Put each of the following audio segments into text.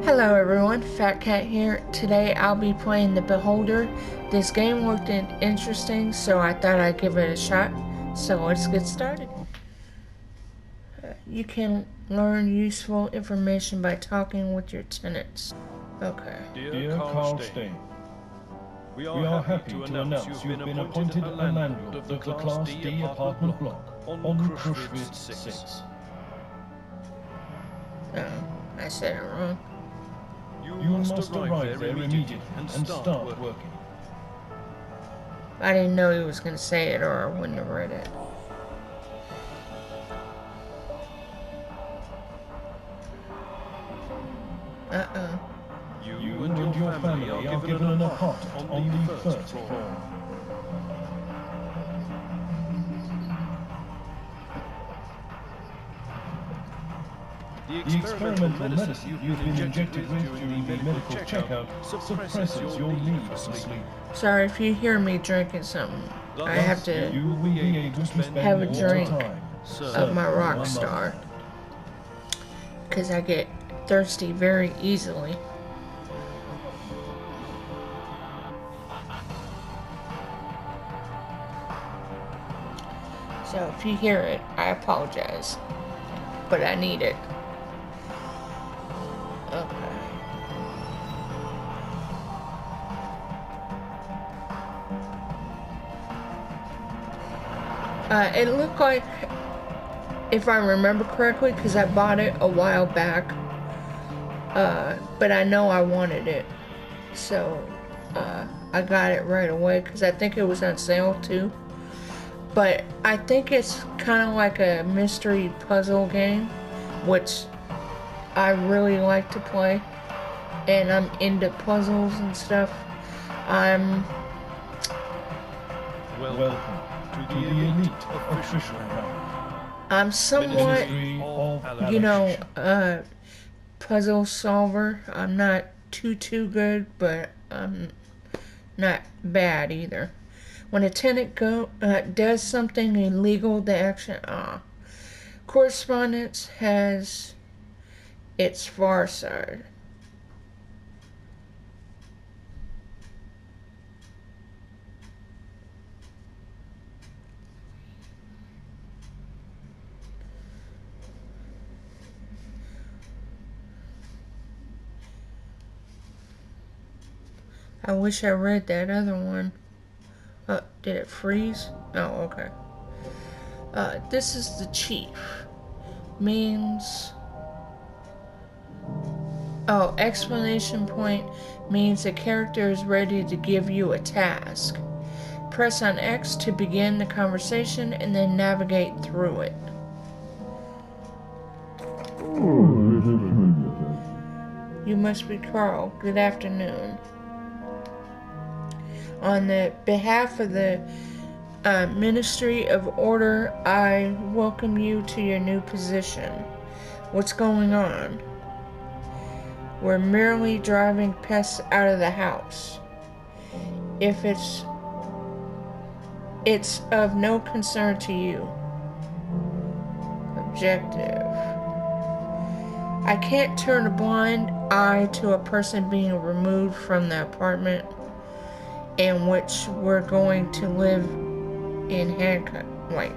Hello everyone, Fat Cat here. Today I'll be playing The Beholder. This game looked interesting, so I thought I'd give it a shot. So let's get started. You can learn useful information by talking with your tenants. Okay. Dear Carl Stain, we are happy to announce you've been appointed a landlord of the Class D apartment block on Krushvitz 6. Oh, I said it wrong. You must arrive there immediately and start working. I didn't know he was going to say it, or I wouldn't have read it. You and your family are given an apartment on the first floor. The experimental medicine you've been injected with during the medical checkout suppresses your need for sleep. Sorry if you hear me drinking something. I have to You will be able to spend have a more drink time of my Rockstar, because I get thirsty very easily. So if you hear it, I apologize, but I need it. Okay. It looked like, if I remember correctly, because I bought it a while back, but I know I wanted it, so I got it right away because I think it was on sale too. But I think it's kind of like a mystery puzzle game, which I really like to play, and I'm into puzzles and stuff. Welcome to the elite official rank. I'm somewhat, puzzle solver. I'm not too good, but I'm not bad either. When a tenant does something illegal, the action correspondence has its far side. I wish I read that other one. Did it freeze? Oh, okay. This is the chief. Means... Oh, exclamation point means the character is ready to give you a task. Press on X to begin the conversation and then navigate through it. You must be Carl. Good afternoon. On the behalf of the Ministry of Order, I welcome you to your new position. What's going on? We're merely driving pests out of the house. If it's of no concern to you. Objective. I can't turn a blind eye to a person being removed from the apartment in which we're going to live in handcuffs. Wait,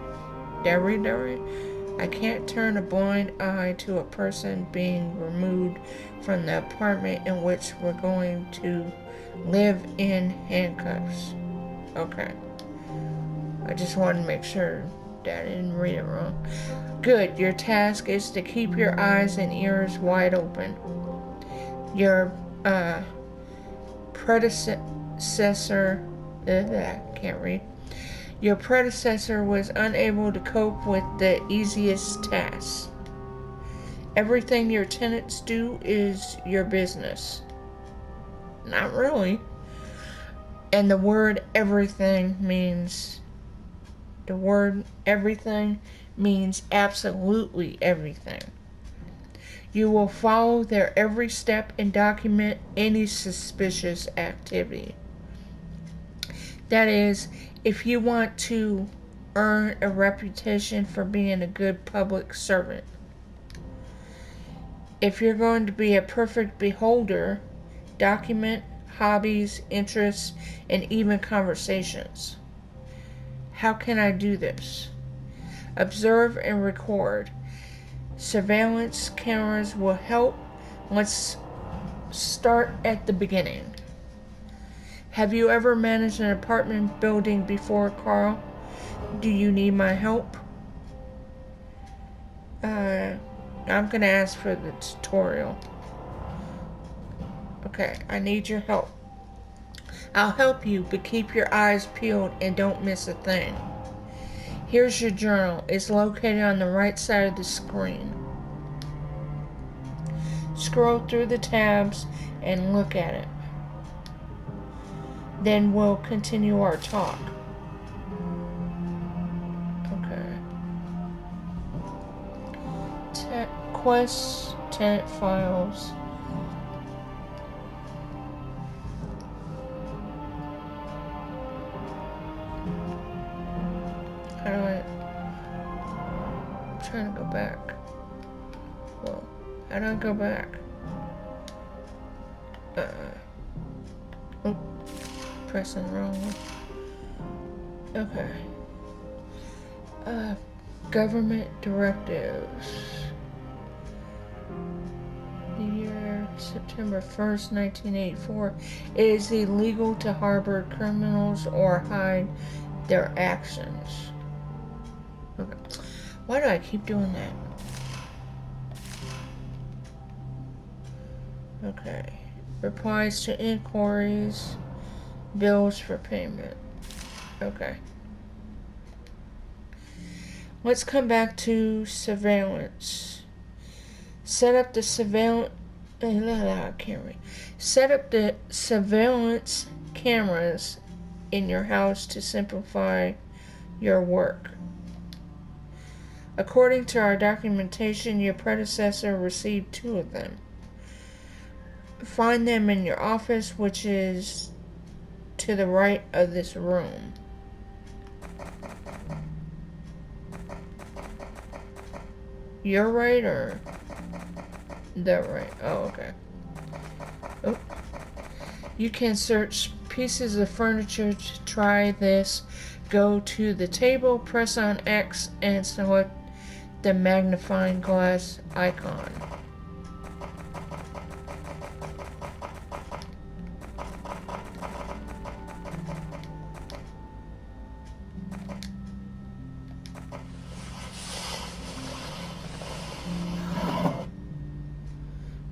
I can't turn a blind eye to a person being removed from the apartment in which we're going to live in handcuffs. Okay. I just wanted to make sure that I didn't read it wrong. Good. Your task is to keep your eyes and ears wide open. Your predecessor, can't read. Your predecessor was unable to cope with the easiest tasks. Everything your tenants do is your business. Not really. And the word everything means absolutely everything. You will follow their every step and document any suspicious activity. That is, if you want to earn a reputation for being a good public servant. If you're going to be a perfect beholder, document hobbies, interests, and even conversations. How can I do this? Observe and record. Surveillance cameras will help. Let's start at the beginning. Have you ever managed an apartment building before, Carl? Do you need my help? I'm gonna ask for the tutorial. Okay, I need your help. I'll help you, but keep your eyes peeled and don't miss a thing. Here's your journal. It's located on the right side of the screen. Scroll through the tabs and look at it. Then we'll continue our talk. Okay. Quests, tenant files. How do I... I'm trying to go back. Well, how do I go back? Oh, pressing the wrong one. Okay. Government directives. The year September 1st, 1984. It is illegal to harbor criminals or hide their actions. Okay. Why do I keep doing that? Okay. Replies to inquiries. Bills for payment. Okay. Let's come back to surveillance. Set up the surveillance. Set up the surveillance cameras in your house to simplify your work. According to our documentation, your predecessor received 2 of them. Find them in your office, which is to the right of this room. Your right or the right? Oh, okay. Oh. You can search pieces of furniture to try this. Go to the table, press on X, and select the magnifying glass icon.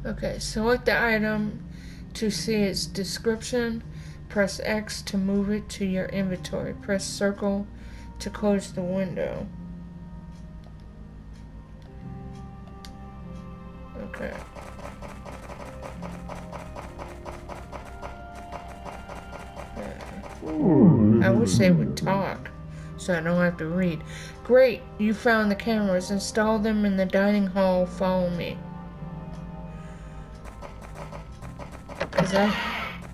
Okay, select the item to see its description. Press X to move it to your inventory. Press circle to close the window. Okay. I wish they would talk so I don't have to read. Great, you found the cameras. Install them in the dining hall. Follow me. Because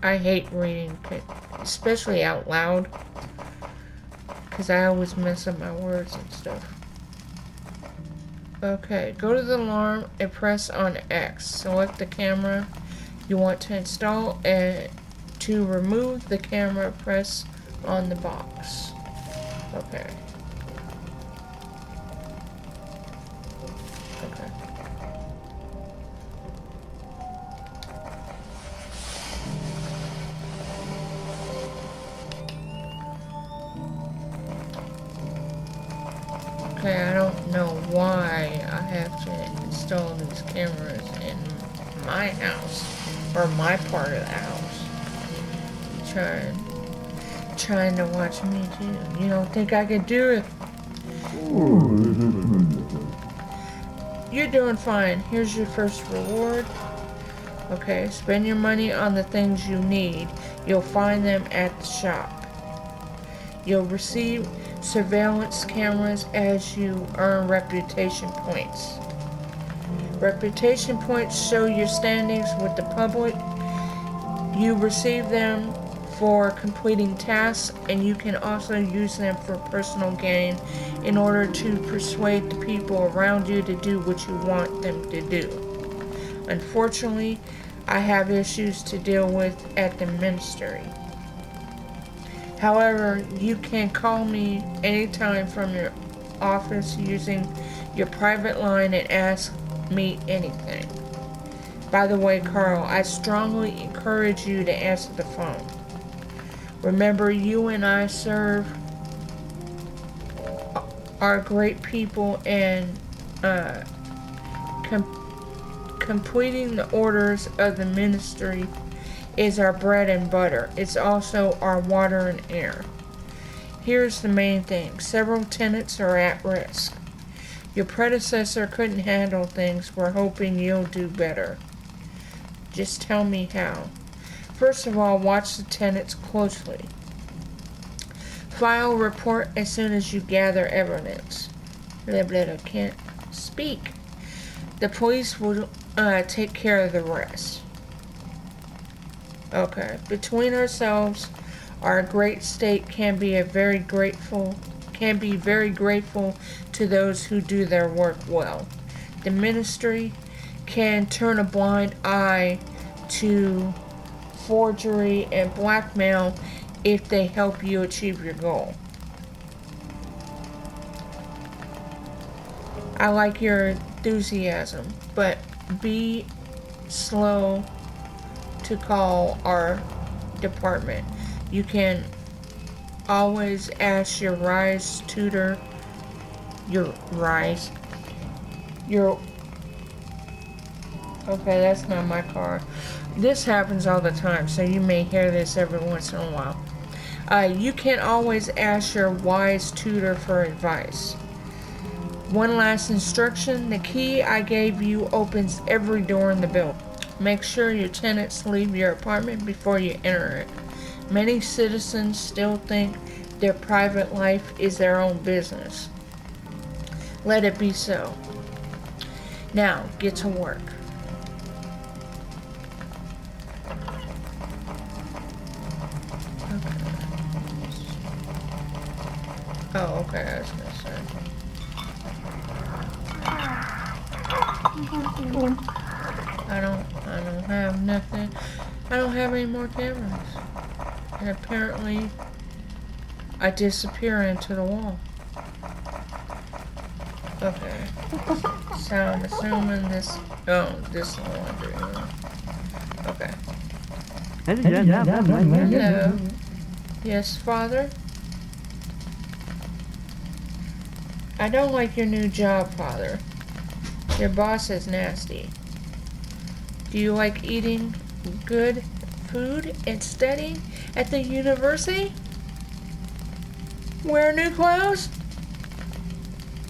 I hate reading, especially out loud, because I always mess up my words and stuff. Okay, go to the alarm and press on X. Select the camera you want to install, and to remove the camera, press on the box. Okay. Okay. Okay, I don't know why I have to install these cameras in my house, or my part of the house. Trying to watch me too. You don't think I could do it? You're doing fine. Here's your first reward. Okay, spend your money on the things you need. You'll find them at the shop. You'll receive surveillance cameras as you earn reputation points. Reputation points show your standings with the public. You receive them for completing tasks, and you can also use them for personal gain in order to persuade the people around you to do what you want them to do. Unfortunately, I have issues to deal with at the ministry. However, you can call me anytime from your office using your private line and ask me anything. By the way, Carl, I strongly encourage you to answer the phone. Remember, you and I are great people, and completing the orders of the ministry is our bread and butter. It's also our water and air. Here's the main thing. Several tenants are at risk. Your predecessor couldn't handle things. We're hoping you'll do better. Just tell me how. First of all, watch the tenants closely. File a report as soon as you gather evidence. Blah, blah, blah, can't speak. The police will take care of the rest. Okay. Between ourselves, our great state can be very grateful to those who do their work well. The ministry can turn a blind eye to forgery and blackmail if they help you achieve your goal. I like your enthusiasm, but be slow to call our department. You can always ask your RISE tutor, okay, that's not my car. This happens all the time, so you may hear this every once in a while. You can always ask your wise tutor for advice. One last instruction, the key I gave you opens every door in the building. Make sure your tenants leave your apartment before you enter it. Many citizens still think their private life is their own business. Let it be so. Now, get to work. Oh, okay, I was gonna say. I don't have nothing. I don't have any more cameras. And apparently, I disappear into the wall. Okay. So I'm assuming this. Oh, this laundry room. Okay. Hello. Yes, Father? I don't like your new job, Father. Your boss is nasty. Do you like eating good food and studying at the university? Wear new clothes?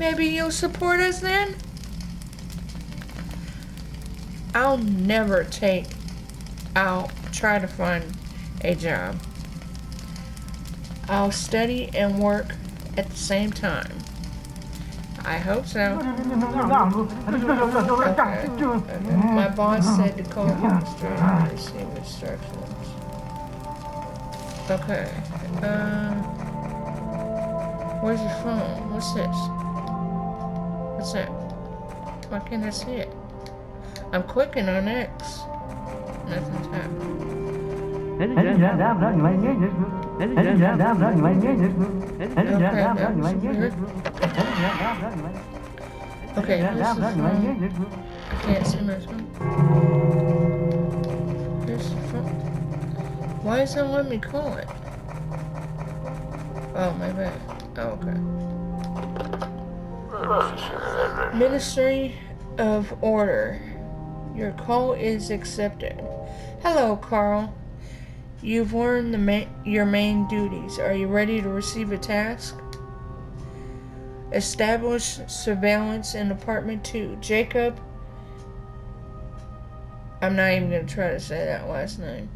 Maybe you'll support us then? I'll try to find a job. I'll study and work at the same time. I hope so. Okay. My boss said to call him straight and receive instructions. Okay. Where's your phone? What's this? What's that? Why can't I see it? I'm clicking on X. Nothing's happening. Okay, this is I can't see my phone. Here's the phone. Why is it letting me call it? Oh, my bad. Oh, okay. Ministry of Order. Your call is accepted. Hello, Carl. You've learned your main duties. Are you ready to receive a task? Establish surveillance in apartment 2. Jacob, I'm not even going to try to say that last name,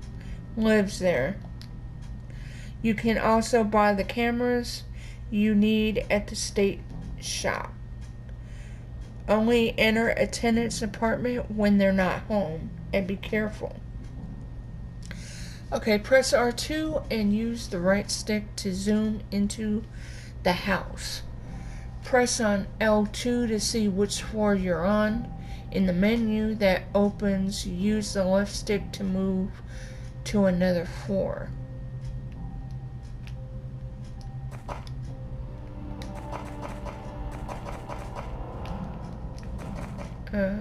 lives there. You can also buy the cameras you need at the state shop. Only enter a tenant's apartment when they're not home, and be careful. Okay, press R2 and use the right stick to zoom into the house. Press on L2 to see which floor you're on. In the menu that opens, use the left stick to move to another floor. Okay.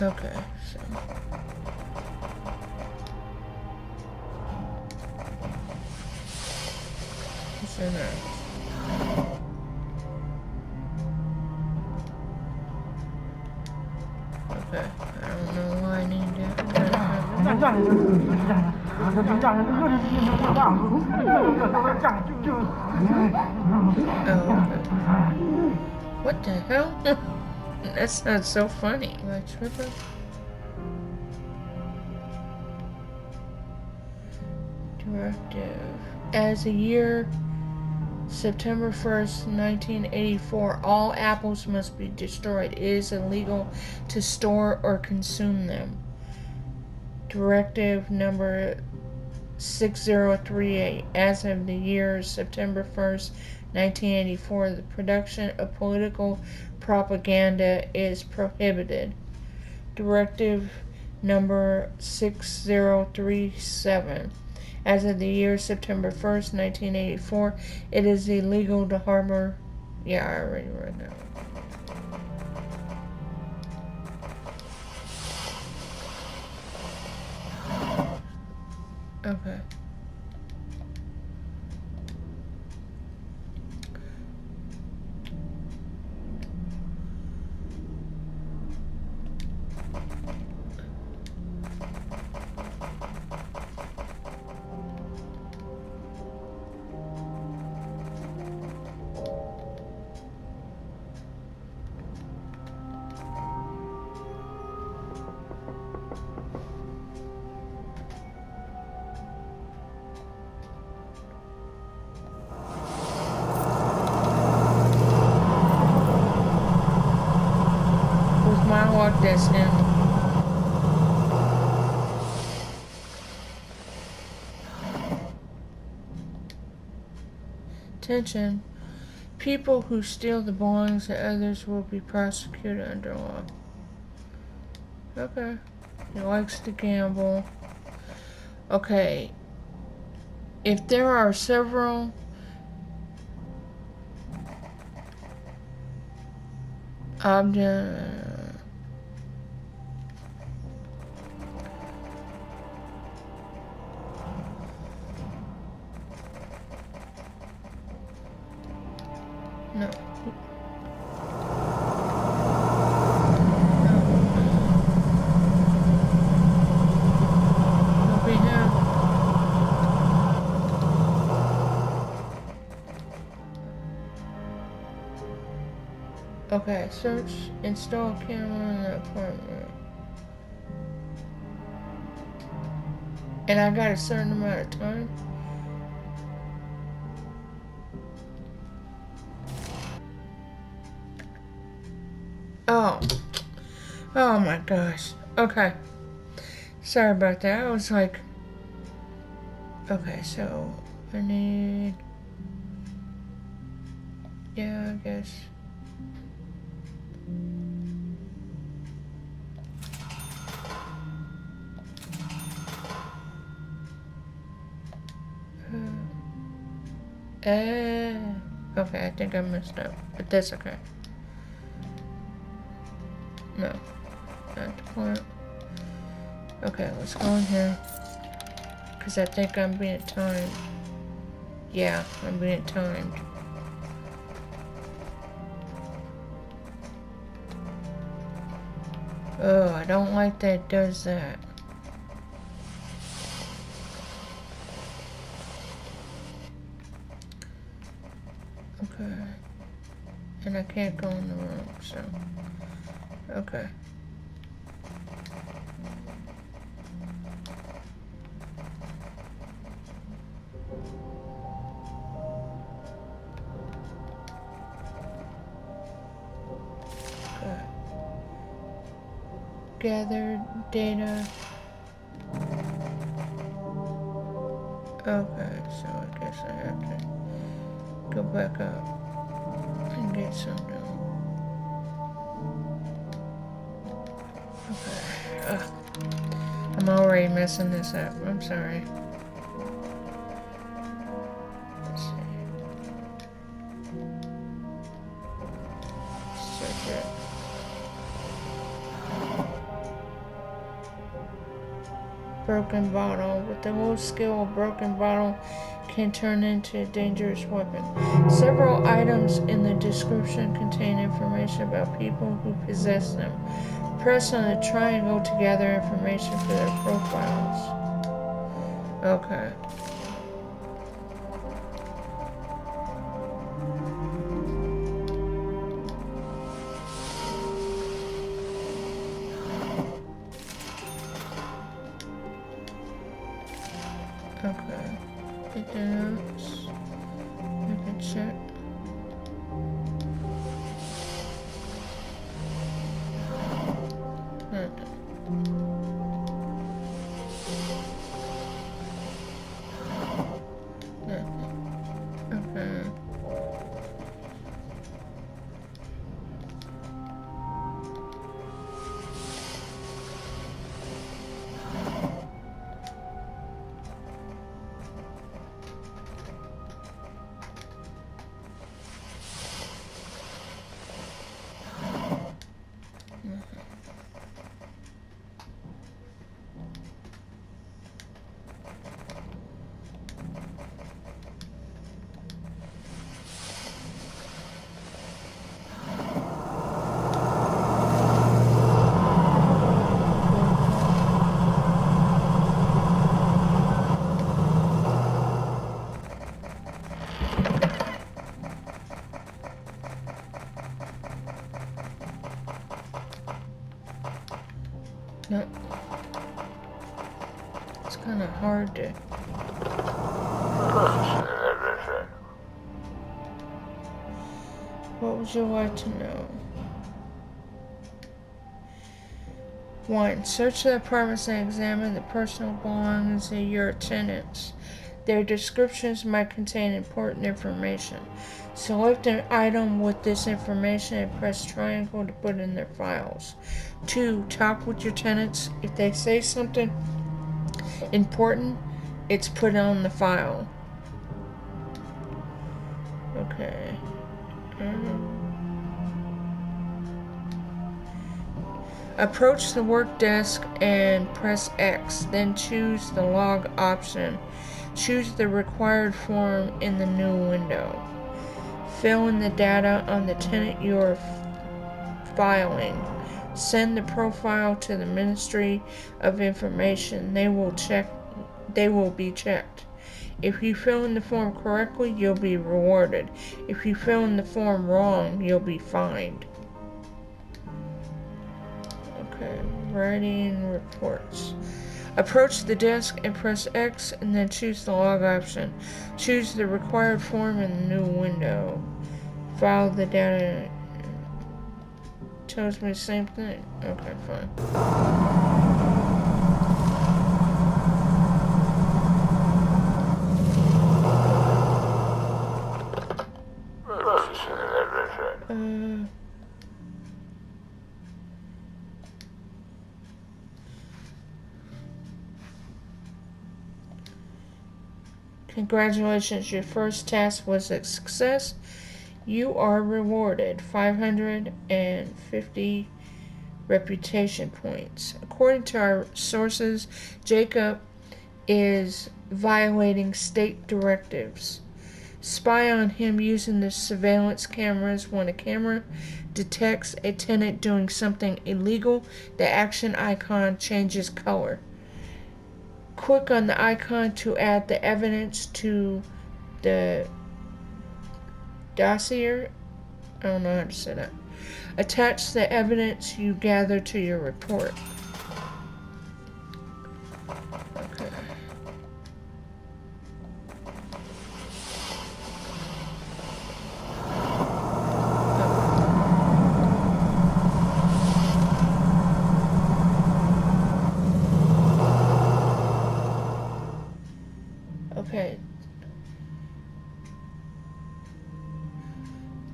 Okay, so. What's in there? Okay, I don't know why I need What the hell? That's not so funny. Am I tripping? Directive. As the year September 1st, 1984, all apples must be destroyed. It is illegal to store or consume them. Directive number 6038. As of the year September 1st, 1984, the production of political propaganda is prohibited. Directive number 6037. As of the year September 1st, 1984, it is illegal to harbor. Yeah, I already read that one. Okay. My walk distance. Attention. People who steal the belongings of others will be prosecuted under law. Okay. He likes to gamble. Okay. If there are several objects. No. Okay, search, install camera in the apartment. And I got a certain amount of time. Oh. Oh my gosh. Okay. Sorry about that. I was like... Okay, so... I need... Yeah, I guess... Okay, I think I messed up, but that's okay. No, not the point. Okay, let's go in here, because I think I'm being timed. Yeah, I'm being timed. Oh, I don't like that it does that. Okay. And I can't go in the room, so... Okay. gather data. Okay, so I guess I have to go back up and get some done. Okay. I'm already messing this up. I'm sorry. Let's see. Search it. Broken bottle. With the low skill, a broken bottle can turn into a dangerous weapon. Several items in the description contain information about people who possess them. Press on the triangle to gather information for their profiles. Okay. Okay. Get the notes. I can check. Okay. No. It's kind of hard to... What would you like to know? 1. Search the apartments and examine the personal belongings of your tenants. Their descriptions might contain important information. Select an item with this information and press triangle to put in their files. 2. Talk with your tenants. If they say something important, it's put on the file. Okay. Approach the work desk and press X, then choose the log option. Choose the required form in the new window. Fill in the data on the tenant you are filing. Send the profile to the Ministry of Information. They will be checked. If you fill in the form correctly, you'll be rewarded. If you fill in the form wrong, you'll be fined. Okay, writing reports. Approach the desk and press X and then choose the log option. Choose the required form in the new window. File the data. Tells me the same thing. Okay, fine. Congratulations, your first task was a success. You are rewarded 550 reputation points. According to our sources, Jacob is violating state directives. Spy on him using the surveillance cameras. When a camera detects a tenant doing something illegal, the action icon changes color. Click on the icon to add the evidence to the dossier. I don't know how to say that. Attach the evidence you gather to your report. Okay. Okay.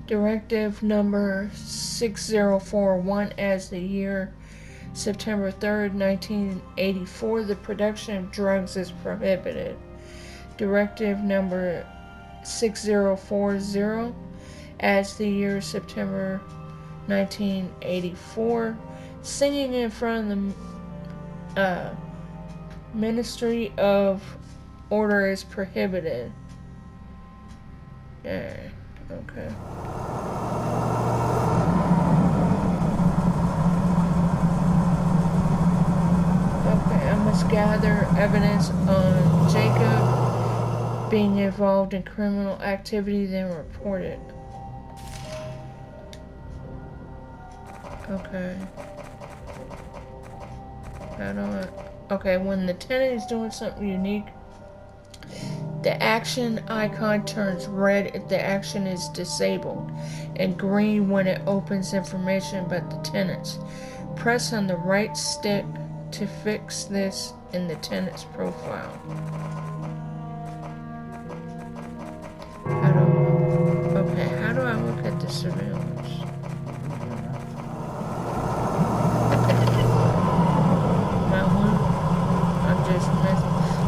Directive number 6041 as the year September 3rd, 1984, the production of drugs is prohibited. Directive number 6040 as the year September 1984, singing in front of the Ministry of Order is prohibited. Yeah, okay. I must gather evidence on Jacob being involved in criminal activity, then report it. Okay. How do I... Okay, when the tenant is doing something unique, the action icon turns red if the action is disabled, and green when it opens information about the tenants. Press on the right stick to fix this in the tenant's profile. How do I look at the surveillance?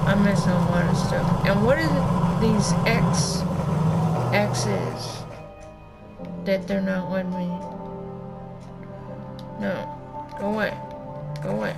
I'm missing a lot of stuff. And what are these X's that they're not letting me? No. Go away. Go away.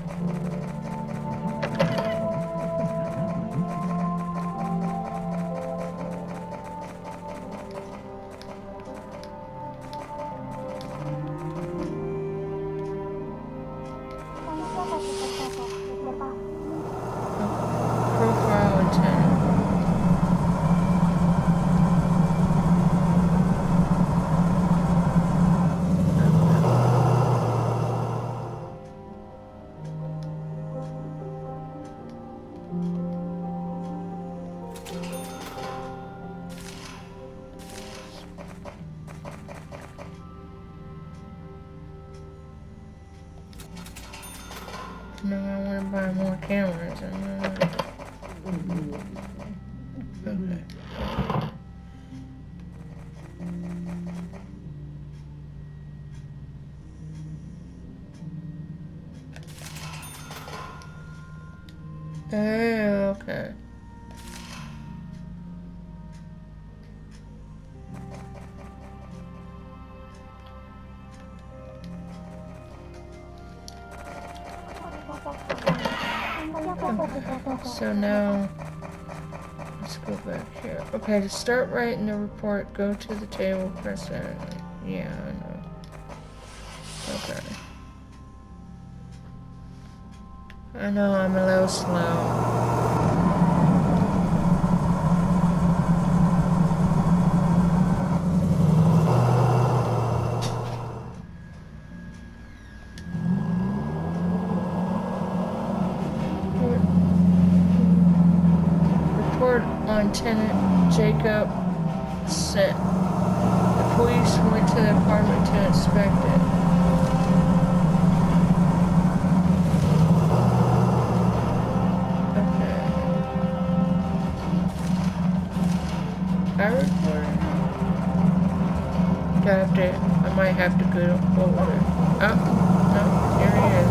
Profile antenna. No, I want to buy more cameras. Okay. Oh, okay. So now, let's go back here. Okay, to start writing the report, go to the table, press that. Yeah, I know. Okay. I know I'm a little slow. On tenant Jacob sent. The police went to the apartment to inspect it. Okay. I recorded. I might have to go over it. Oh, no, here he is.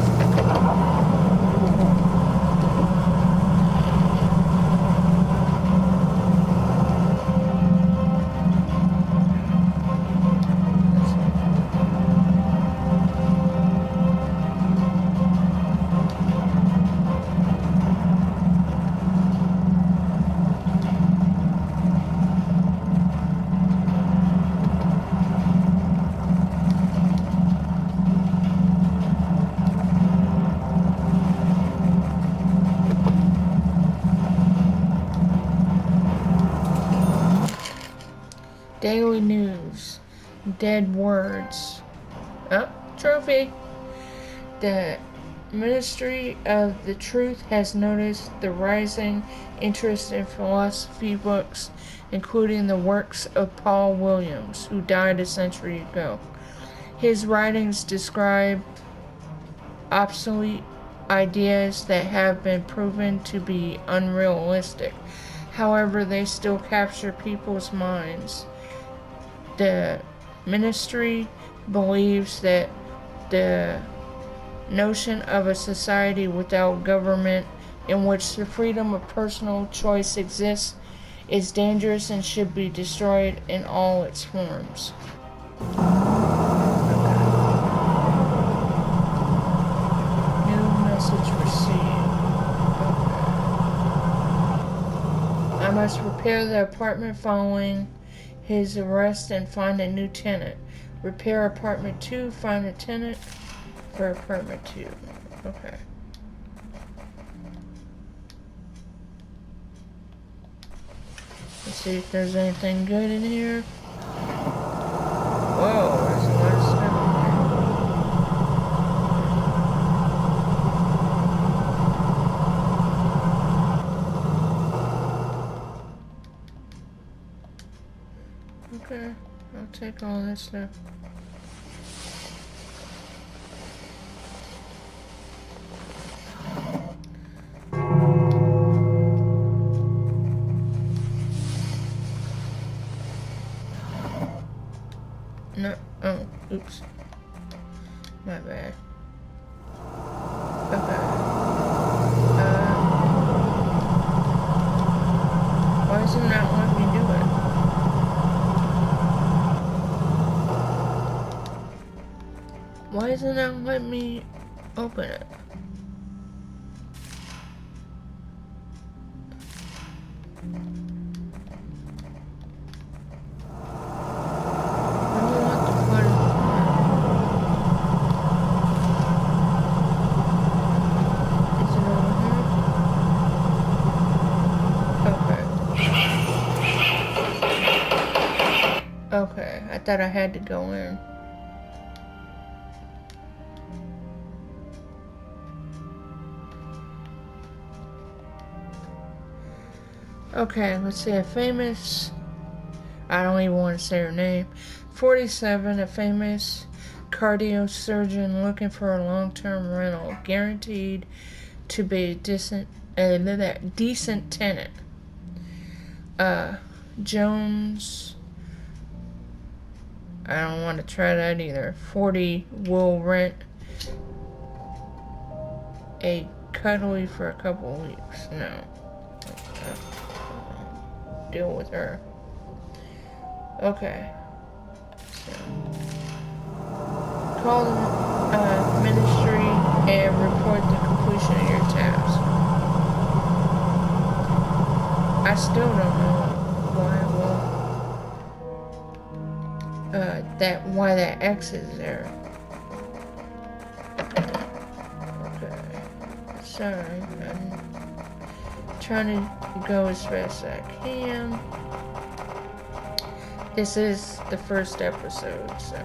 Daily news. Dead words. Oh, trophy. The Ministry of the Truth has noticed the rising interest in philosophy books, including the works of Paul Williams, who died a century ago. His writings describe obsolete ideas that have been proven to be unrealistic. However, they still capture people's minds. The ministry believes that the notion of a society without government in which the freedom of personal choice exists is dangerous and should be destroyed in all its forms. New message received. I must repair the apartment following his arrest and find a new tenant. Repair apartment 2, find a tenant for apartment 2. Okay. Let's see if there's anything good in here. Whoa, there's a lot of stuff in here. Okay, I'll take all this stuff. No, oh, oops. My bad. Okay. Why isn't that letting me do it? Why isn't that letting me open it? Okay, I thought I had to go in. Okay, let's see, a famous, I don't even want to say her name, 47, a famous cardio surgeon looking for a long-term rental, guaranteed to be a decent tenant. Jones, I don't want to try that either. 40 will rent a cuddly for a couple weeks. No. Deal with her. Okay. So, call the ministry and report the completion of your task. I still don't know why that X is there. Okay. Sorry, I'm trying to go as fast as I can. This is the first episode, so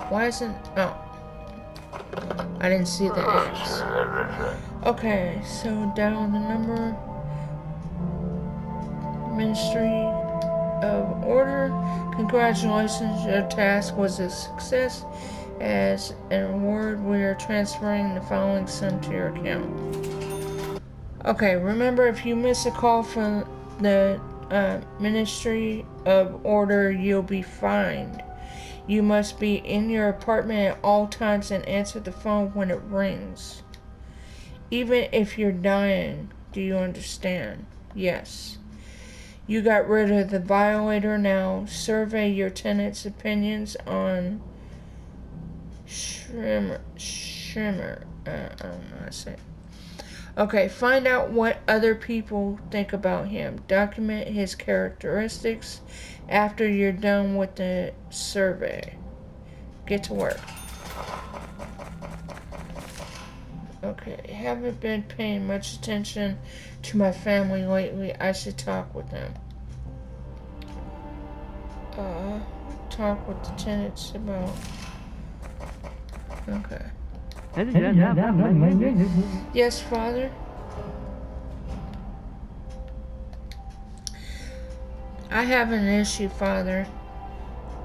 why isn't I didn't see the X. Okay, so down the number. Ministry of Order, congratulations, your task was a success. As an reward, we are transferring the following sum to your account. Okay, remember, if you miss a call from the Ministry of Order, you'll be fined. You must be in your apartment at all times and answer the phone when it rings. Even if you're dying, do you understand? Yes. You got rid of the violator. Now survey your tenants' opinions on Shrimmer. I don't know how to say it. Okay, find out what other people think about him. Document his characteristics after you're done with the survey. Get to work. Okay, haven't been paying much attention to my family lately. I should talk with them. Talk with the tenants about... Okay. Yes, Father? I have an issue, Father.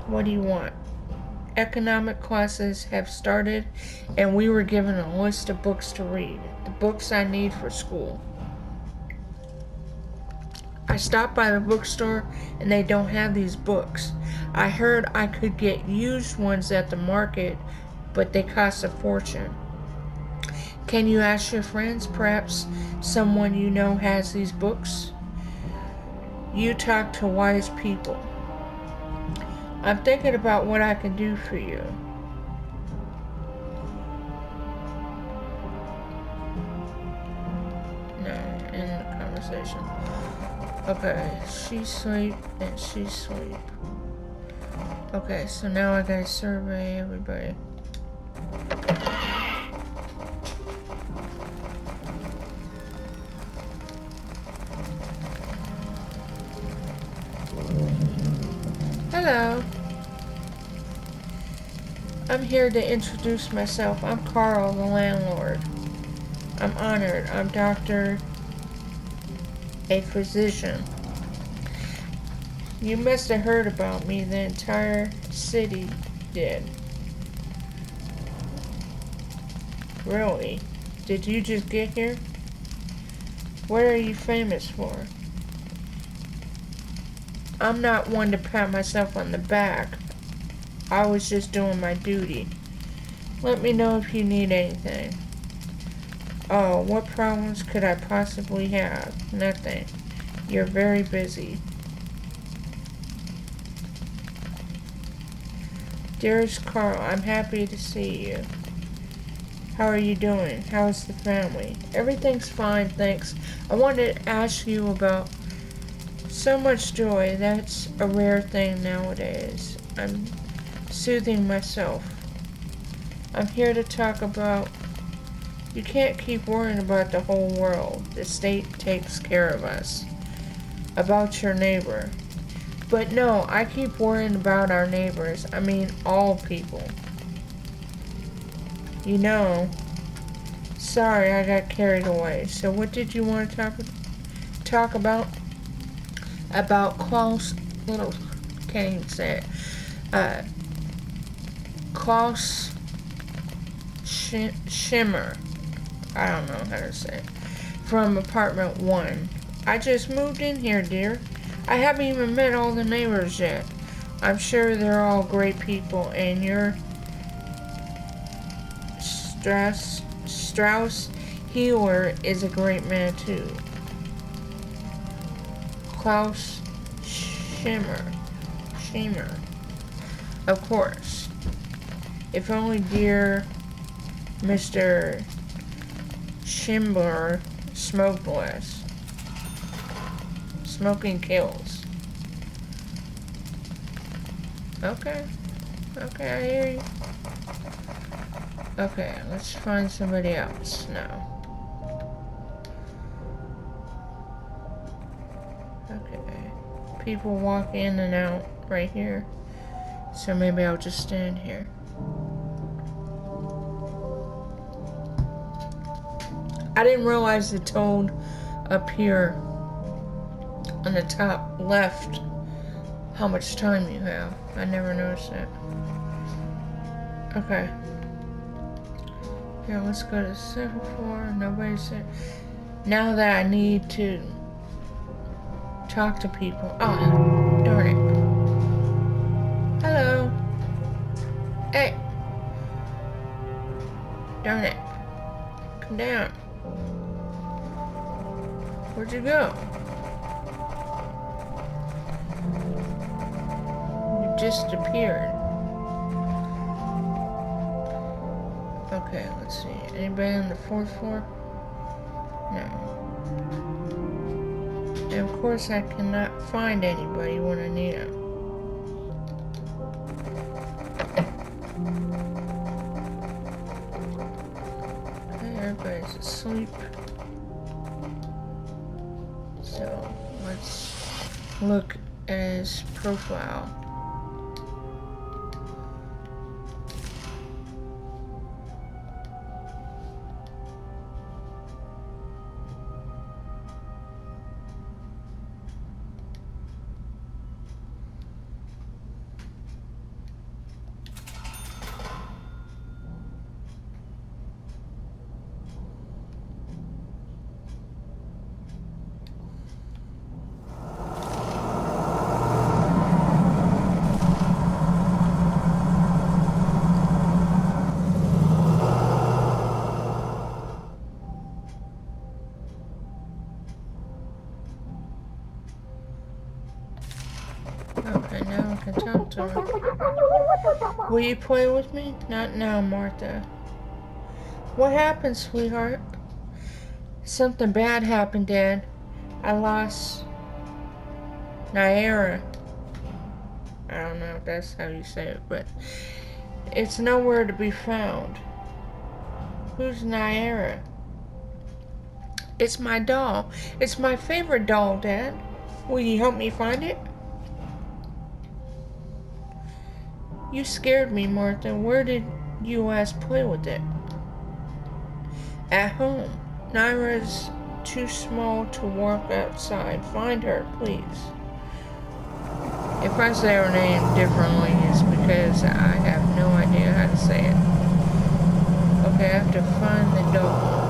What do you want? Economic classes have started, and we were given a list of books to read. The books I need for school. I stopped by the bookstore and they don't have these books. I heard I could get used ones at the market, but they cost a fortune. Can you ask your friends? Perhaps someone you know has these books? You talk to wise people. I'm thinking about what I can do for you. No, in the conversation. Okay, she's asleep and she's asleep. Okay, so now I gotta survey everybody. Hello. I'm here to introduce myself. I'm Carl, the landlord. I'm honored. I'm a physician. You must have heard about me. The entire city did. Really? Did you just get here? What are you famous for? I'm not one to pat myself on the back. I was just doing my duty. Let me know if you need anything. Oh, what problems could I possibly have? Nothing. You're very busy. Dearest Carl, I'm happy to see you. How are you doing? How's the family? Everything's fine, thanks. I wanted to ask you about so much joy. That's a rare thing nowadays. I'm soothing myself. I'm here to talk about you can't keep worrying about the whole world. The state takes care of us. About your neighbor. But no, I keep worrying about our neighbors. I mean, all people. You know, sorry, I got carried away. So what did you want to talk about? About Klaus, little, can't even say it. Klaus Schimmer. I don't know how to say it. From apartment 1. I just moved in here, dear. I haven't even met all the neighbors yet. I'm sure they're all great people, and your Strauss Healer is a great man too. Klaus Schimmer. Of course. If only dear Mr. Schimmer smoked less. Smoking kills. Okay, I hear you. Okay, let's find somebody else now. Okay, people walk in and out right here, so maybe I'll just stand here. I didn't realize it told up here on the top left how much time you have. I never noticed that. Okay. Here, let's go to the second floor. Nobody's there. Now that I need to talk to people. Oh, darn it. Hello. Hey. Darn it. Come down. Where'd you go? You just appeared. Okay, let's see. Anybody on the 4th floor? No. And of course I cannot find anybody when I need them. Okay, everybody's asleep. So, let's look at his profile. Okay, talk to her. Will you play with me? Not now, Martha. What happened, sweetheart? Something bad happened, Dad. I lost Naira. I don't know if that's how you say it, but it's nowhere to be found. Who's Naira? It's my doll. It's my favorite doll, Dad. Will you help me find it? You scared me, Martha. Where did you last play with it? At home. Naira's too small to walk outside. Find her, please. If I say her name differently, it's because I have no idea how to say it. Okay, I have to find the doll.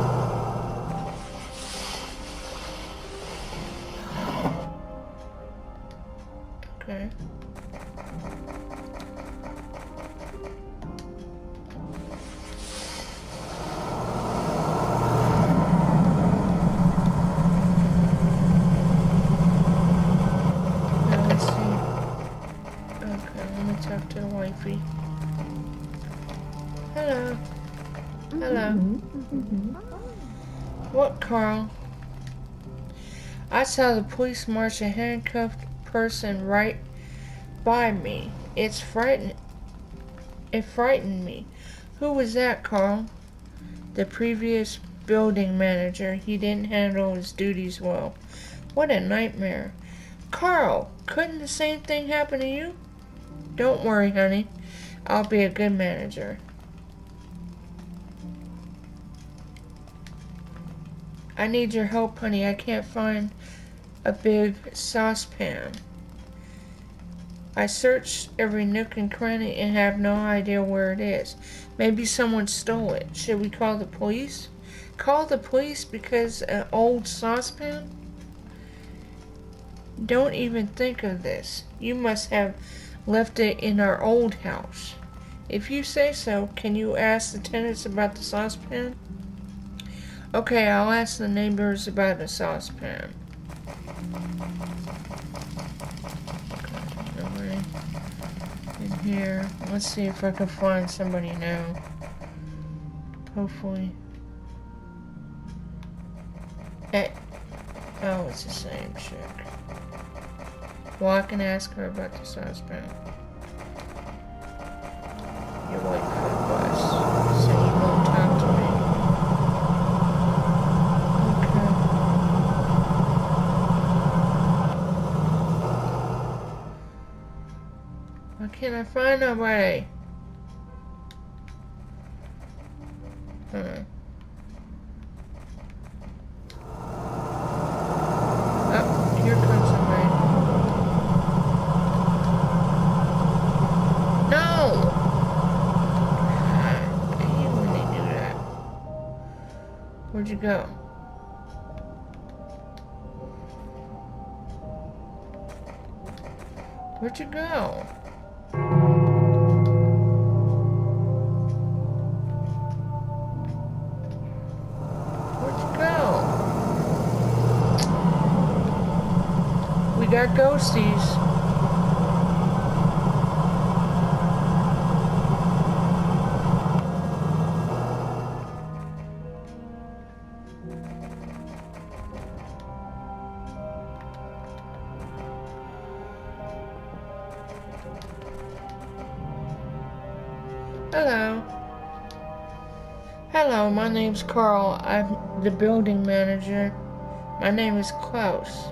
Okay. Now let's see. Okay, let me talk to the wifey. Hello. Hello. What, Carl? I saw the police march a handcuffed person right by me. It frightened me. Who was that, Carl? The previous building manager. He didn't handle his duties well. What a nightmare. Carl, couldn't the same thing happen to you? Don't worry, honey. I'll be a good manager. I need your help, honey. I can't find a big saucepan. I searched every nook and cranny and have no idea where it is. Maybe someone stole it. Should we call the police? Call the police because an old saucepan? Don't even think of this. You must have left it in our old house. If you say so, can you ask the tenants about the saucepan? Okay, I'll ask the neighbors about the saucepan. Okay, in here. Let's see if I can find somebody now. Hopefully. Hey. Oh, it's the same chick. Well, I can ask her about the saucepan. You're waiting for the bus, so you won't talk to me. Okay. Why can't I find nobody? Oh, here comes somebody. No! I hate when they do that. Where'd you go? Where'd you go? Where'd you go? We got ghosties. Hello. Hello, my name's Carl. I'm the building manager. My name is Klaus.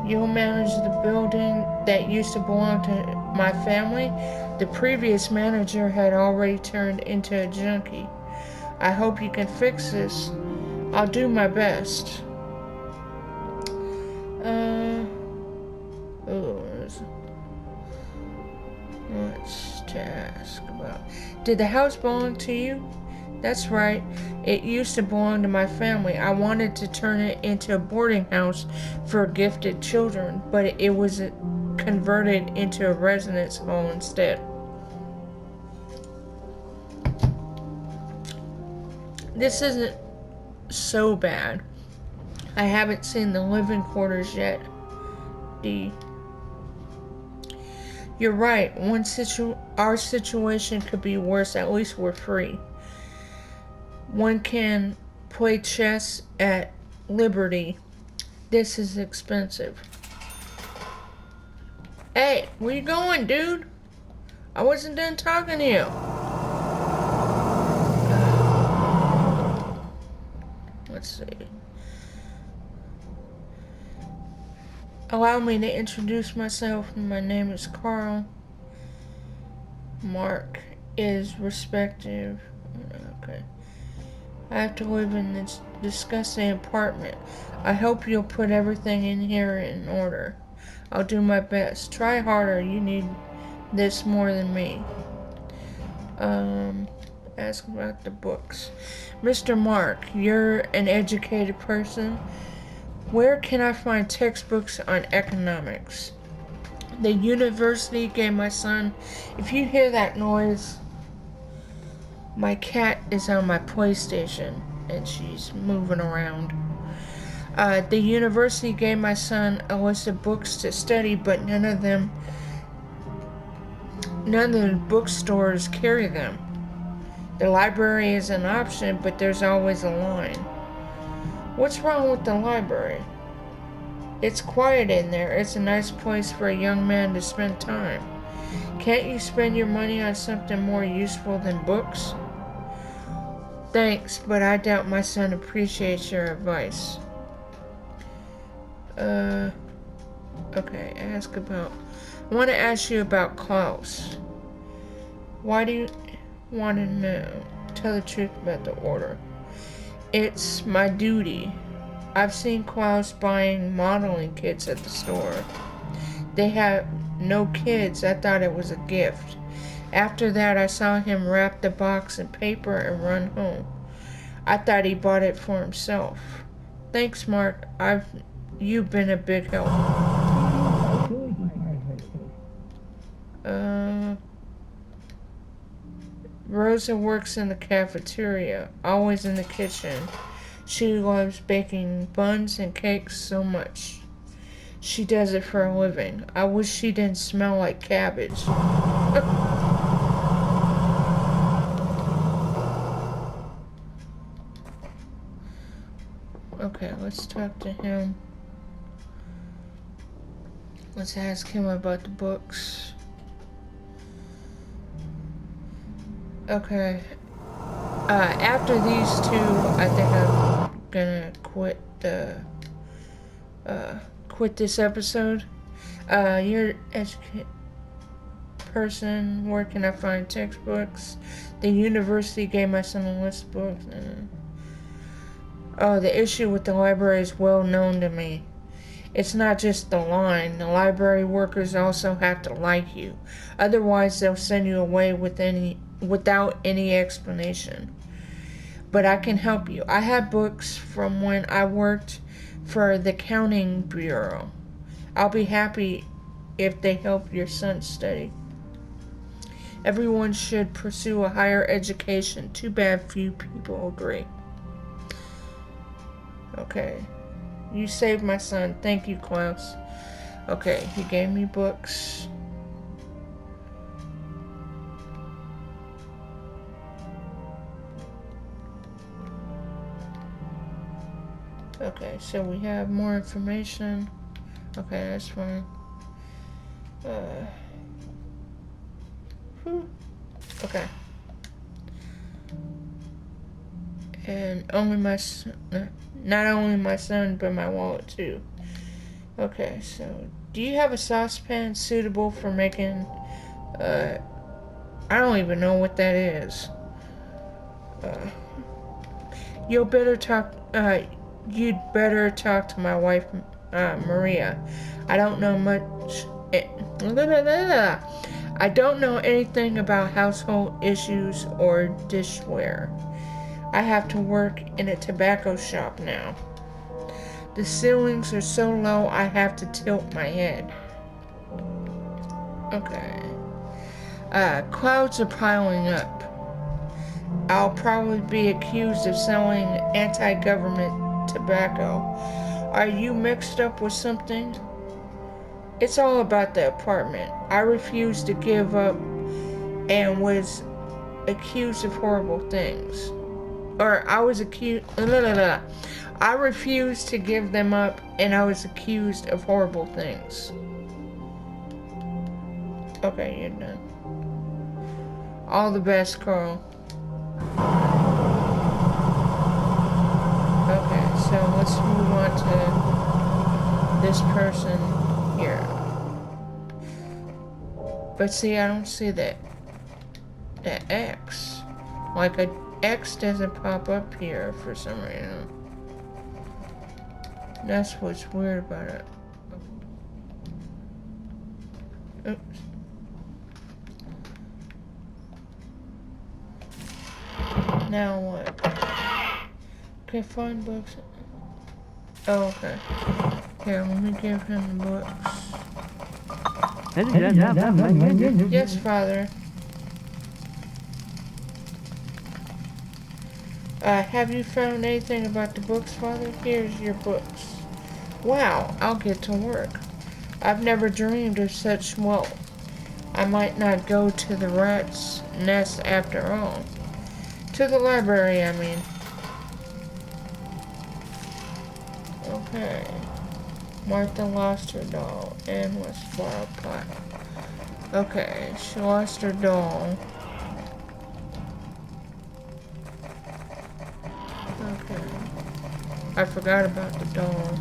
You'll manage the building that used to belong to my family. The previous manager had already turned into a junkie. I hope you can fix this. I'll do my best. What's to ask about? Did the house belong to you? That's right. It used to belong to my family. I wanted to turn it into a boarding house for gifted children, but it was converted into a residence hall instead. This isn't so bad. I haven't seen the living quarters yet. You're right. Our situation could be worse. At least we're free. One can play chess at liberty. This is expensive. Hey, where you going, dude? I wasn't done talking to you. Let's see. Allow me to introduce myself. My name is Carl. Mark is respective. Okay. I have to live in this disgusting apartment. I hope you'll put everything in here in order. I'll do my best. Try harder. You need this more than me. Ask about the books. Mr. Mark, you're an educated person. Where can I find textbooks on economics? The university gave my son. If you hear that noise, my cat is on my PlayStation and she's moving around. The university gave my son a list of books to study, but none of the bookstores carry them. The library is an option, but there's always a line. What's wrong with the library? It's quiet in there. It's a nice place for a young man to spend time. Can't you spend your money on something more useful than books? Thanks, but I doubt my son appreciates your advice. Okay, I want to ask you about Klaus. Why do you want to know? Tell the truth about the order. It's my duty. I've seen Klaus buying modeling kits at the store. They have no kids. I thought it was a gift. After that, I saw him wrap the box in paper and run home. I thought he bought it for himself. Thanks, Mark. You've been a big help. Rosa works in the cafeteria, always in the kitchen. She loves baking buns and cakes so much. She does it for a living. I wish she didn't smell like cabbage. Okay, let's talk to him. Let's ask him about the books. Okay. After these two, I think I'm gonna quit this episode. You're an educated person. Where can I find textbooks? The university gave my son a list of books. Oh, the issue with the library is well known to me. It's not just the line. The library workers also have to like you. Otherwise, they'll send you away without any explanation. But I can help you. I have books from when I worked for the counting bureau. I'll be happy if they help your son study. Everyone should pursue a higher education. Too bad few people agree. Okay. You saved my son. Thank you, Klaus. Okay, he gave me books. Okay, so we have more information. Okay, that's fine. Okay. And only my son, not only my son, but my wallet too. Okay, so do you have a saucepan suitable for making, I don't even know what that is. You'd better talk to my wife, Maria. I don't know much. I don't know anything about household issues or dishware. I have to work in a tobacco shop now. The ceilings are so low I have to tilt my head. Okay. Clouds are piling up. I'll probably be accused of selling anti-government tobacco. Are you mixed up with something? It's all about the apartment. I refused to give up and was accused of horrible things. Or I was accused. I refused to give them up and I was accused of horrible things. Okay, you're done. All the best, Carl. Okay, so let's move on to this person here. But see, I don't see that X. Like a X doesn't pop up here for some reason. That's what's weird about it. Oops. Now what? Okay, find books. Oh, okay. Here, let me give him the books. Yes, Father. Have you found anything about the books, Father? Here's your books. Wow, I'll get to work. I've never dreamed of such wealth. I might not go to the rat's nest after all. To the library, I mean. Okay. Martha lost her doll and was far apart. Okay, she lost her doll. Okay. I forgot about the doll.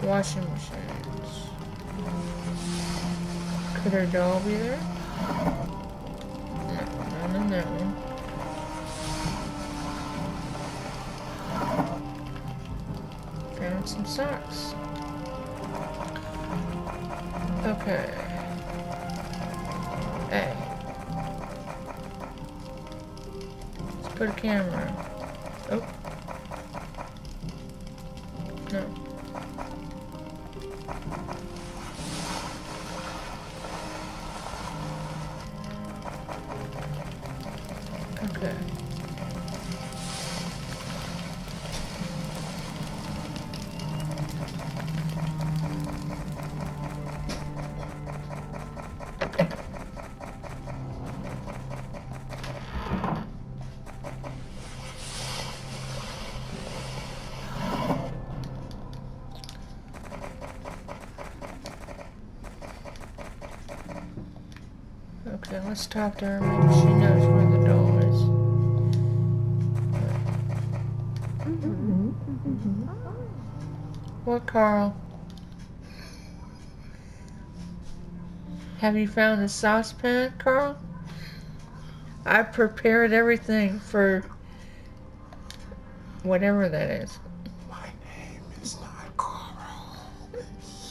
Washing machines. Could her doll be there? No, none in that one. Found some socks. Okay. Hey. Let's put a camera. Oh. No. Okay. Okay, let's talk to her. Maybe she knows where the doll is. What, Carl? Have you found a saucepan, Carl? I prepared everything for whatever that is. My name is not Carl.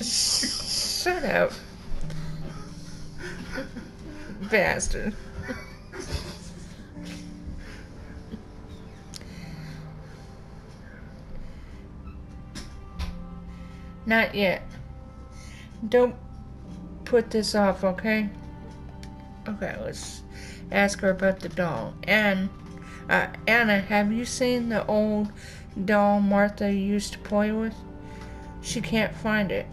Shut up. Bastard. Not yet. Don't put this off, okay? Okay, let's ask her about the doll. And Anna, have you seen the old doll Martha used to play with? She can't find it.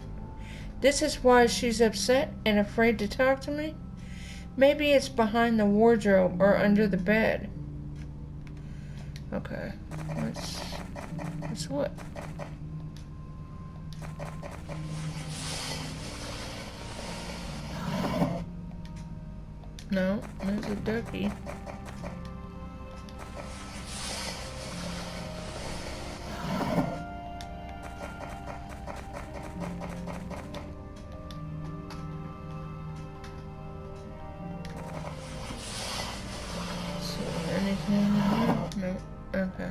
This is why she's upset and afraid to talk to me? Maybe it's behind the wardrobe or under the bed. Okay, let's what? No, there's a ducky. See anything in here? No. Okay.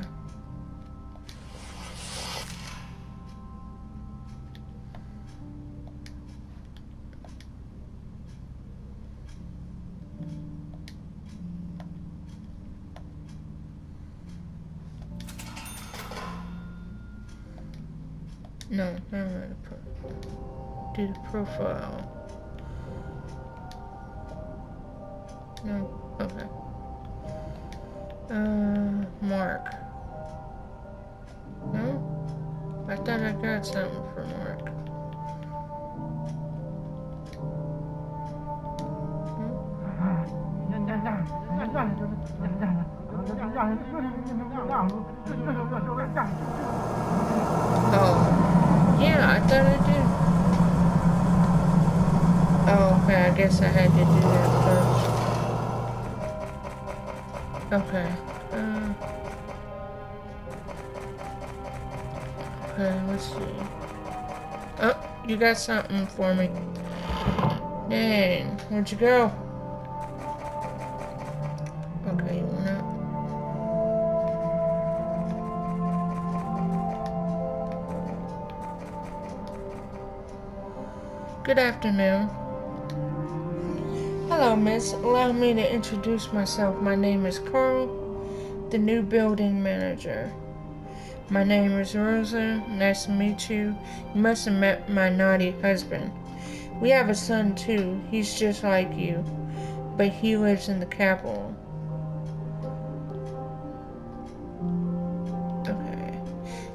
No, I'm gonna do the profile. No, okay. Mark. No? thought I got something from work. Oh, yeah, I thought I did. Oh, okay, I guess I had to do that first. Okay. Okay, let's see. Oh, you got something for me. Dang, where'd you go? Okay, you went up. Good afternoon. Hello, miss. Allow me to introduce myself. My name is Carl, the new building manager. My name is Rosa. Nice to meet you. You must have met my naughty husband. We have a son, too. He's just like you, but he lives in the capital. Okay.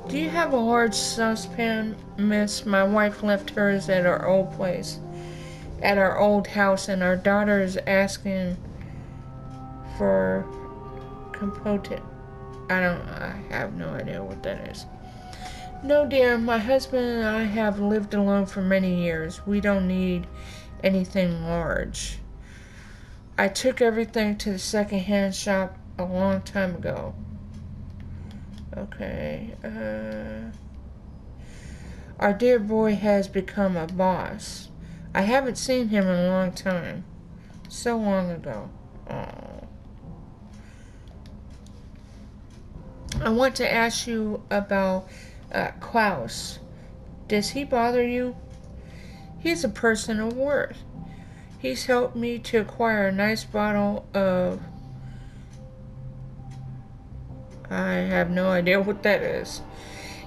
Do you have a large saucepan, miss? My wife left hers at our old place, at our old house, and our daughter is asking for compote. I have no idea what that is. No, dear, my husband and I have lived alone for many years. We don't need anything large. I took everything to the second-hand shop a long time ago. Okay, our dear boy has become a boss. I haven't seen him in a long time. So long ago. Oh. I want to ask you about Klaus. Does he bother you? He's a person of worth. He's helped me to acquire a nice bottle of... I have no idea what that is.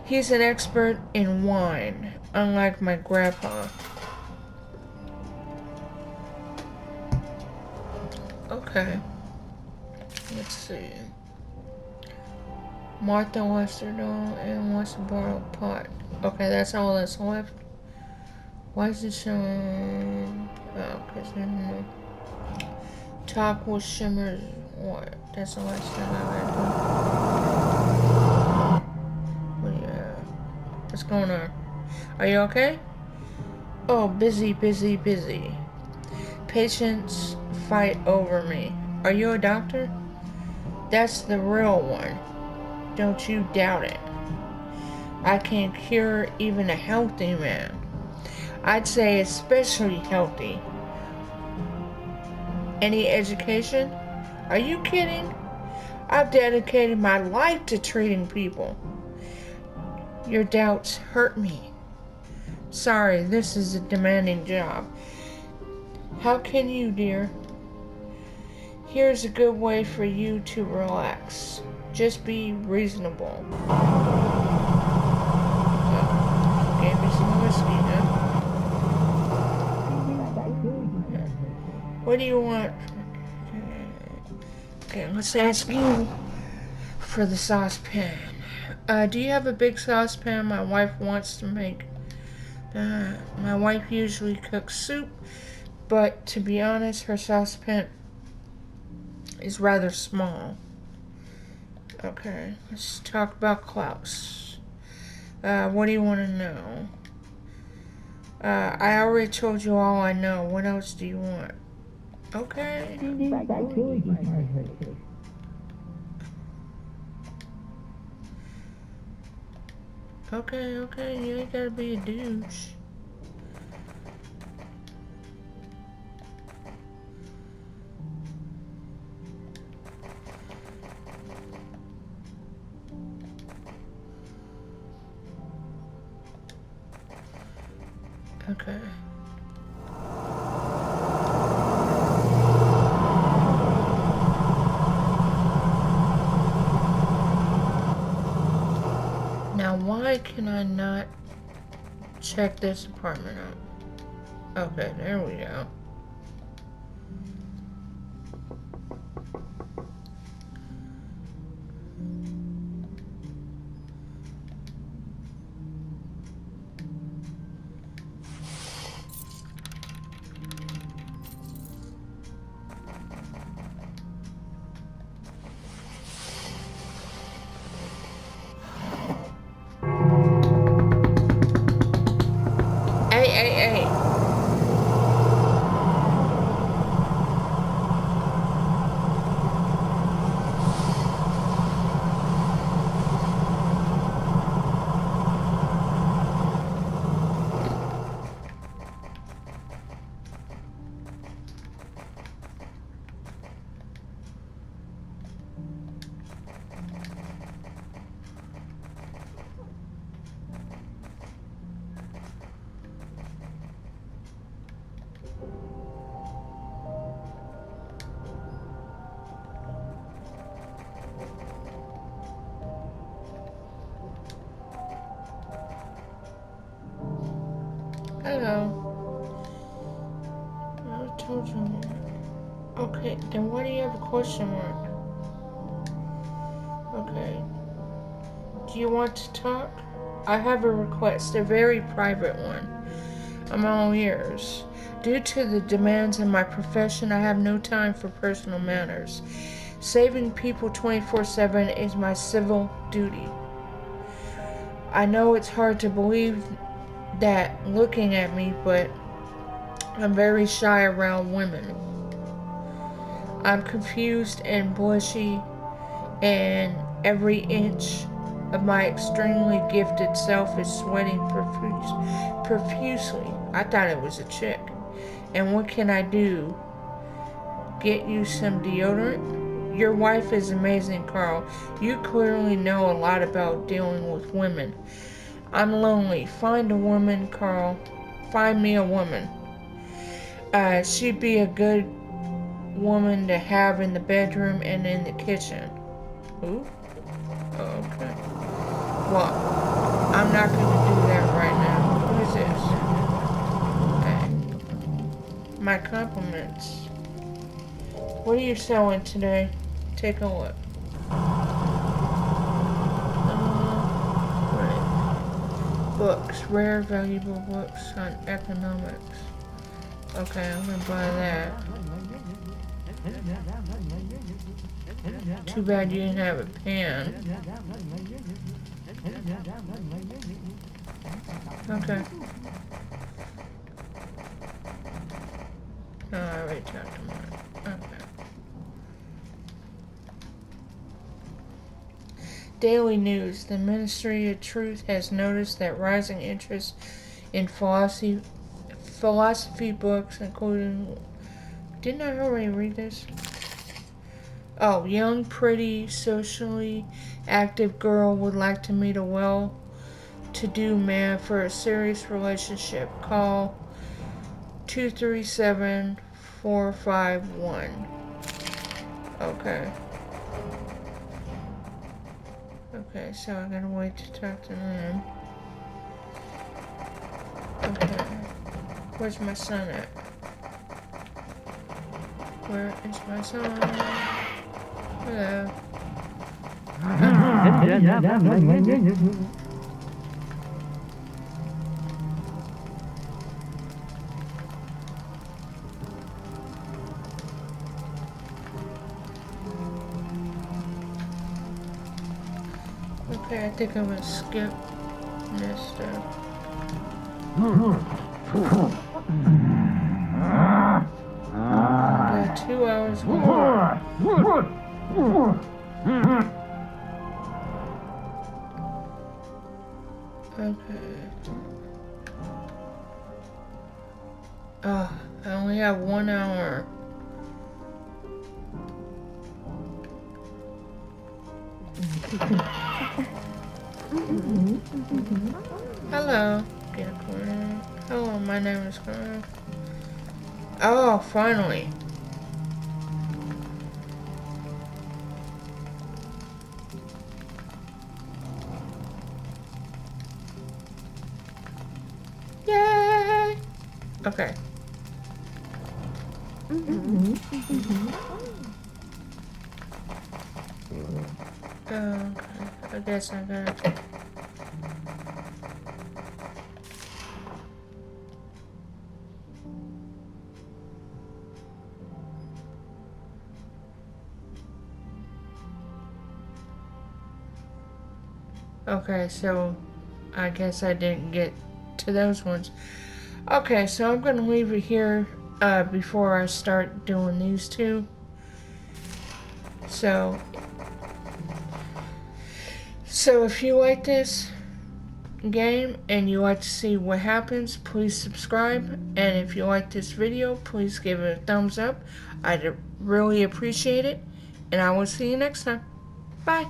He's an expert in wine, unlike my grandpa. Okay. Let's see. Martha wants to know and wants to borrow a pot. Okay, that's all that's left. Why is it showing? Oh, because talk with Shimmer's what? That's the last thing I had to do. What's going on? Are you okay? Oh, busy, busy, busy. Patients fight over me. Are you a doctor? That's the real one. Don't you doubt it. I can cure even a healthy man. I'd say especially healthy. Any education? Are you kidding? I've dedicated my life to treating people. Your doubts hurt me. Sorry, this is a demanding job. How can you, dear? Here's a good way for you to relax. Just be reasonable. Oh, gave me some whiskey, huh? What do you want? Okay, let's ask you for the saucepan. Do you have a big saucepan my wife wants to make? My wife usually cooks soup, but to be honest, her saucepan is rather small. Okay, let's talk about Klaus. What do you want to know? I already told you all I know. What else do you want? Okay. Okay, you ain't gotta be a douche. Okay. Now, why can I not check this apartment out? Okay, there we go. Hey, then why do you have a question mark? Okay. Do you want to talk? I have a request, a very private one. I'm all ears. Due to the demands of my profession, I have no time for personal matters. Saving people 24/7 is my civil duty. I know it's hard to believe that looking at me, but I'm very shy around women. I'm confused and blushy, and every inch of my extremely gifted self is sweating profusely. I thought it was a chick. And what can I do? Get you some deodorant? Your wife is amazing, Carl. You clearly know a lot about dealing with women. I'm lonely. Find a woman, Carl. Find me a woman. She'd be a good woman to have in the bedroom and in the kitchen. Ooh. Okay. Well, I'm not going to do that right now. Who is this? Okay. My compliments. What are you selling today? Take a look. Right. Books. Rare, valuable books on economics. Okay, I'm going to buy that. Too bad you didn't have a pen. Okay. Oh, I already talked to Mark. Okay. Daily News. The Ministry of Truth has noticed that rising interest in philosophy books, including... Didn't I already read this? Oh, young, pretty, socially active girl would like to meet a well-to-do man for a serious relationship. Call 237-451. Okay. Okay, so I'm gonna wait to talk to them. Okay. Where's my son at? Where is my son? Hello. Okay, I think I'm gonna skip this stuff. Okay, 2 hours more. Okay. Oh, I only have 1 hour. Hello. Hello, my name is Connor. Oh, finally. Yay! Okay. Okay, I guess I gotta... Okay, so I guess I didn't get to those ones. Okay, so I'm gonna leave it here before I start doing these two. So if you like this game and you like to see what happens, please subscribe. And if you like this video, please give it a thumbs up. I'd really appreciate it. And I will see you next time. Bye.